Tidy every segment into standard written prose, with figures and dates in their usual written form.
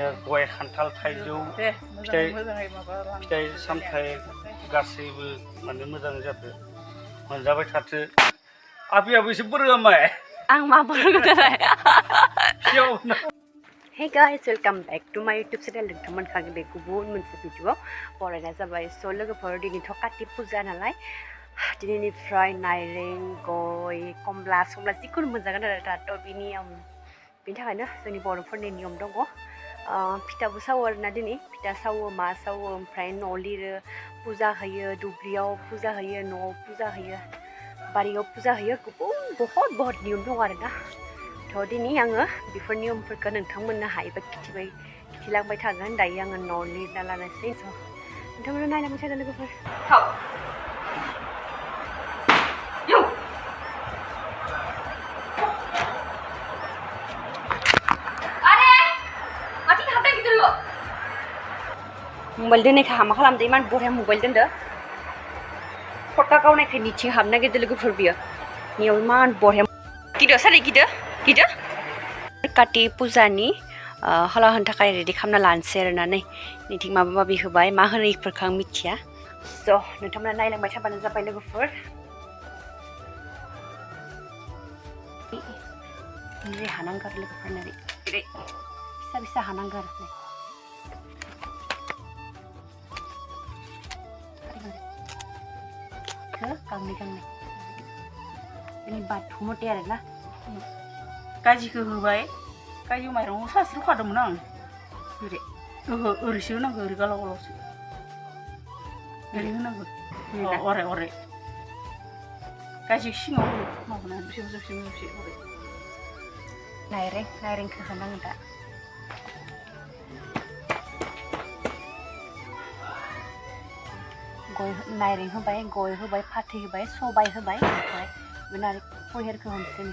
बिदिनो गय खान्थाल थाइजौ फिथाइ सामथाइ गासैबो माने मोजां जादो मोनजाबाय थाथो आफियाबो एसे बोरोमाय आं मा बोरोगोदालाय Hey guys, welcome back to my YouTube channel. नोंथांमोन खागोन बे गुबुन मोनसे भिडिअ फरायनाया जाबाय स' लोगोफोर दिनैथ' काति पुजा नालाय दिनैनिफ्राय नाइरें गय कमला समला जिखुनु मोनजागोन आरो दाथ' बिनि थाखायनो जोंनि बर'फोरनि नियम दङ फिथाबो सावो आरोना दिनै फिथा सावो मा सावो ओमफ्राय न' लिरो पुजा होयो दुब्लियाव पुजा होयो न'आव पुजा होयो बारियाव पुजा होयो बहुत नियम दङ आरोना थ' दिनै आङो बेफोर नियमफोरखौ नोंथांमोननो हायोबा खिथिलांबाय थागोन दायो आङो न' लिरना लानोसै स' नोंथांमोना नायलांबाय थागोन लोगोफोर मबाइल दोननायखाय हामा खालामदो इमान बरिया मबाइल दोनदो फटा गावनायखाय निथिं हाबनो नागिरदो लोगोफोर बियो नियाव इमान बरिया गिदो सारै गिदो काति पुजानि हाला होनो थाखाय रेडि खालामना लानोसै आरोना नै निथिं माबा माबि होबाय मा होनो इफोरखौ आं मिथिया स' नोंथांमोना नायलांबाय थाबानो जाबाय लोगोफोर ओरै हानांगौ आरो लोगोफोर ओरै फिसा हानांगौ आरो गांनै बाथौ मथे आरोना गाजिखौ होबाय गाजि माइरंआव सास्रुखादोंमोन आं ओरैसो होनांगौ ओरै गालाव गालावसो ओरै होनांगौ अरे गाजि सिङाव माबानानै जोबसे हरै नाइरेंखौ होनांगौ दा नाइरें होबाय गय होबाय फाथै होबाय सबाय होबाय ओमफ्राय पहेरखौ हमसै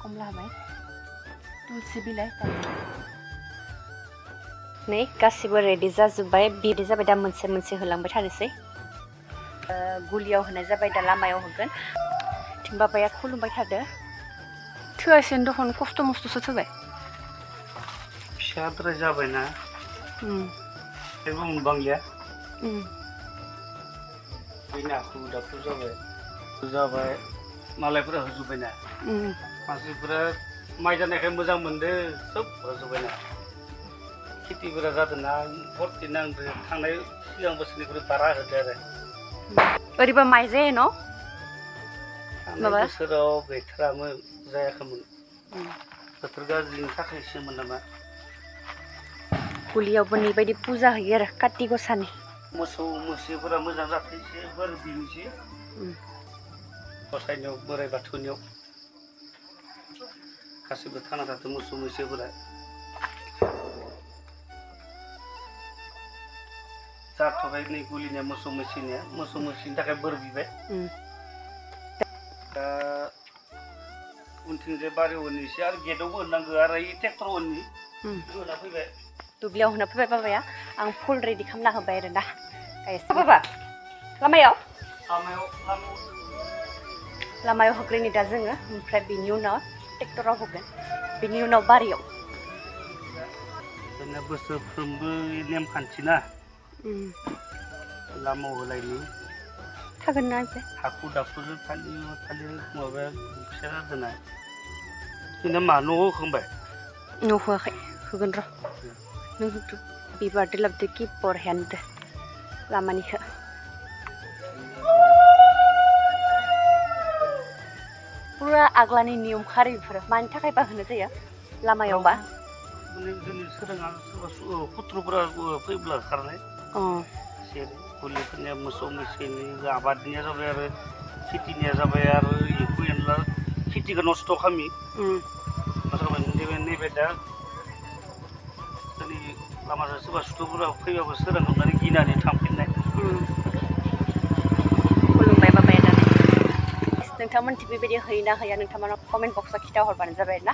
कमला होबाय तुलसि बिलाइ नै गासिबो रेडि जाजोब्बाय बिदि जाबाय दा मोनसे होलांबाय थानोसै गुलियाव होनाय जाबाय दा लामायाव होगोन थिं बाबाया खुलुमबाय थादो थोआसेनो दखन खस्थ' मस्थ'सो थोबाय फिसाद्राय जाबायना जेबो मोनबांलिया हाखु दाखु जाबाय मालायफोरा होजोब्बायना मानसिफोरा माइ जानायखाय मोजां मोनदो सब होजोब्बायना खेथिफोरा जादोंना भर्ति नांदो थांनाय सिगां बोसोरनिख्रुइ बारा होदो आरो ओरैबा माइ जायो न' थांनाय बोसोराव गैथारामोन जायाखैमोन बोथोर गाज्रिनि थाखायसोमोन नामा गुलियावबो नैबायदि पुजा होयो आरो काति गसानि मोसौ मैसोफोरा मोजां जाथोंसै बोर बिनोसै गसाइनियाव बोराइ बाथौनियाव गासिबो थांना थाथों मोसौ मैसोफोरा जाथ'बाय नै गुलिनिया मोसौ मैसोनि थाखाय बोर बिबाय दा उनथिंजाय बारि उननिसै आरो गेटआवबो होनांगौ आरो इ ट्रेक्टर उननि होना फैबाय दुब्लियाव होना फैबाय बाबाया आं फुल रेडि खालामना होबाय आरो ना बाबा लामायाव होग्रोनि दा जोङो ओमफ्राय बिनि उनाव ट्रेक्टराव होगोन बिनि उनाव बारियाव जोंना बोसोरफ्रोमबो नेमखान्थि ना लामायाव होलायनि थागोन ना ओमफ्राय हाखु दाखुजों थालिर माबाया फिसा जादोंना जोंना मा न'आव होखांबाय न' होआखै होगोन र' नों बिबारदो लाबोदो कि बरहायानो लामानिखौ पुरा आग्लानि नियम खारि बेफोरो मानि थाखाय बाहोनाय जायो लामायावबा जोंनि सोराङा सोरबा पुत्रफोरा फैब्ला खारनाय गुलिफोरनिया मोसौ मैसोनि आबादनिया जाबाय आरो खेथिनिया जाबाय आरो एम्फौ एनला खेथिखौ नस्थ' खालामि नैबे दा जोंनि लामाजों सोरबा सुथुरफोरा फैबाबो सोरां हमनानै गिनानै थांफिननाय खुलुमबाय बाबाया दानो नोंथांमोनथिं बेबायदि होयो ना होया नोंथांमोना कमेन्ट बक्सआव खिथा हरबानो जाबाय ना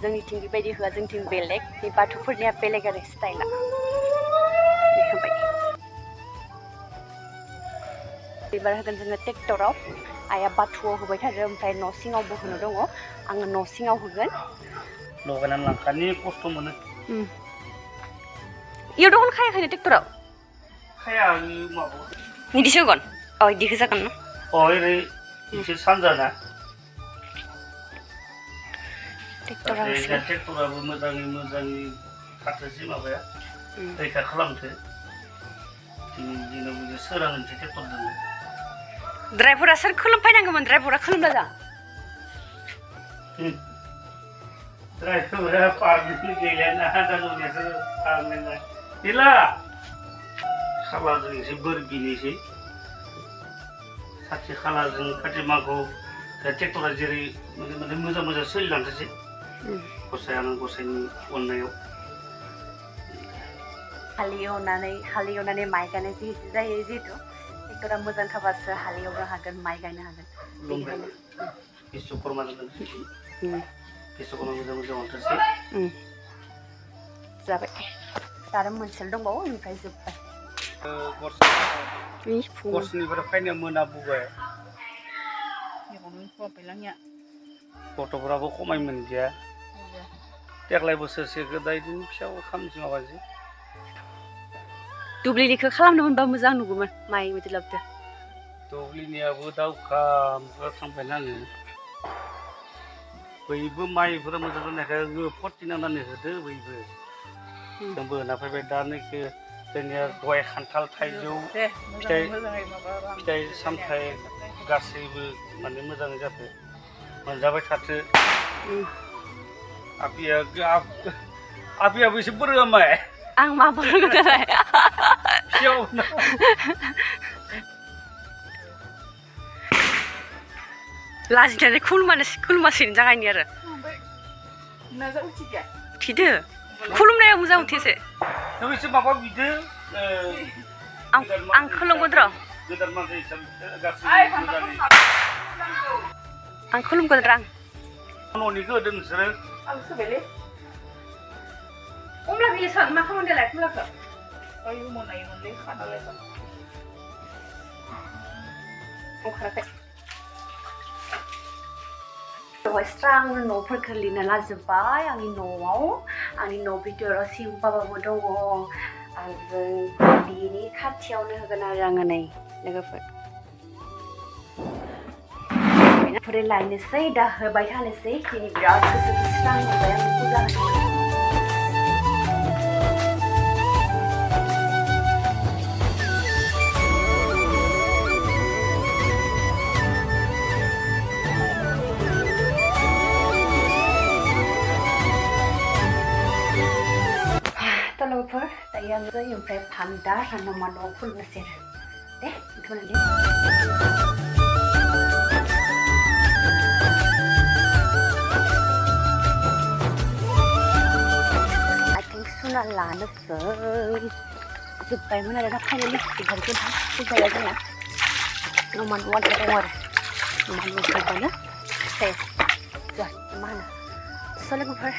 जोंनिथिं बेबायदि होआ जोंथिं बेलेग बे बाथौफोरनिया बेलेग आरो स्टाइला होबाय बिबार होगोन जोङो ट्रेक्टराव आइया बाथौआव होबाय थादो ओमफ्राय न' सिङावबो होनो दङ आङो न' सिङाव होगोन लगायनानै लांखानि खस्थ' मोनो इयाव दखन खायाखैनो ट्रेक्टराव खाया माबा इदिसो होगोन इदिखो जागोन ना ओरै एसे सानजाना ट्रेक्टराबो मोजाङै थाथोंसै माबाया रैखा खालामथो दिनाव सोरांनोसै ट्रेक्टरजों ड्राइभारा सोर खोलोमफैनांगौमोन ड्राइभारा खोलोमला जा ड्राइभारा पारमिसन गैलाना दानुनियासो थांनाय गैला खालाजों एसे बोर बिनोसै साथि खालाजों खाथि माखौ ट्रेक्टरा जेरै मोजां सोलिलांथोंसै गसाइनि अननायाव हालेवनानै माइ गायनाय जायो जिहेतु ट्रेक्टरा मोजां थाबासो हालेवनो हागोन माइ गायनो हागोन बिश्वकर्मा मोजां हरथोंसै जाबाय आरो मोनसेल दंबावो ओमफ्राय जोब्बाय गरसेनिफ्राय फैनो मोनाबोबाय गथ'फोराबो खमाय मोनदिया देग्लाय बोसोरसेखौ दा बिदिनो फिसा खालामनोसै माबानोसै दुब्लिनिखौ खालामनो मोनबा मोजां नुगौमोन माइ बिदि लाबोदो दुब्लिनियाबो दावखा थांबायना आङो बयबो माइफोरा मोजां जानायखाय फर्टि नांनानै होदो बयबो जोंबो होना फैबाय दा नैखो जोंनिया गय खान्थाल थाइजौ फिथाइ सामथाइ गासैबो माने मोजाङै जाथो मोनजाबाय थाथो आफियाबो एसे बोरो माय आं मा बोरो दालाय लाजिनानै खुलुमासिनो जागायनि आरो उथिदो खुलुमनाया मोजां उथिसो नों एसे माबा बिदो आं खुलुमगोन र' गोदान मानसि हिसाबै आं खुलुमगोन र' न'निखौ होदो नोंसोरो आं सोबायलै कमला बिलाइ मा खालामदों दालाय कमलाखौ मोनायोमोनलै खानालाय ओंखाराखै दहाय स्रांनो न'फोरखौ लिरना लाजोब्बाय आंनि न'आव आंनि न' भिडिअ'आव सिउ बाबाबो दङ आरो जों बिनि खाथियावनो होगोन आरो आङो नै लोगोफोर लायनोसै दा होबाय थानोसै दिनै बिराद गोसोखौ स्रां मोनबाय आं फुजा होनो लोगोफोर दायो आङो ओमफ्राय भान्दा मा न'आव खुलुमनोसै आरो दे दोनथ'नोसै आथिं सुना लानोसै जोब्बायमोन आरो दा फाइनालि बिबारखौ फुजाया जोंना नमा न'आ दङ आरो नमा न'खौनो सेस मा होनो स' लोगोफोर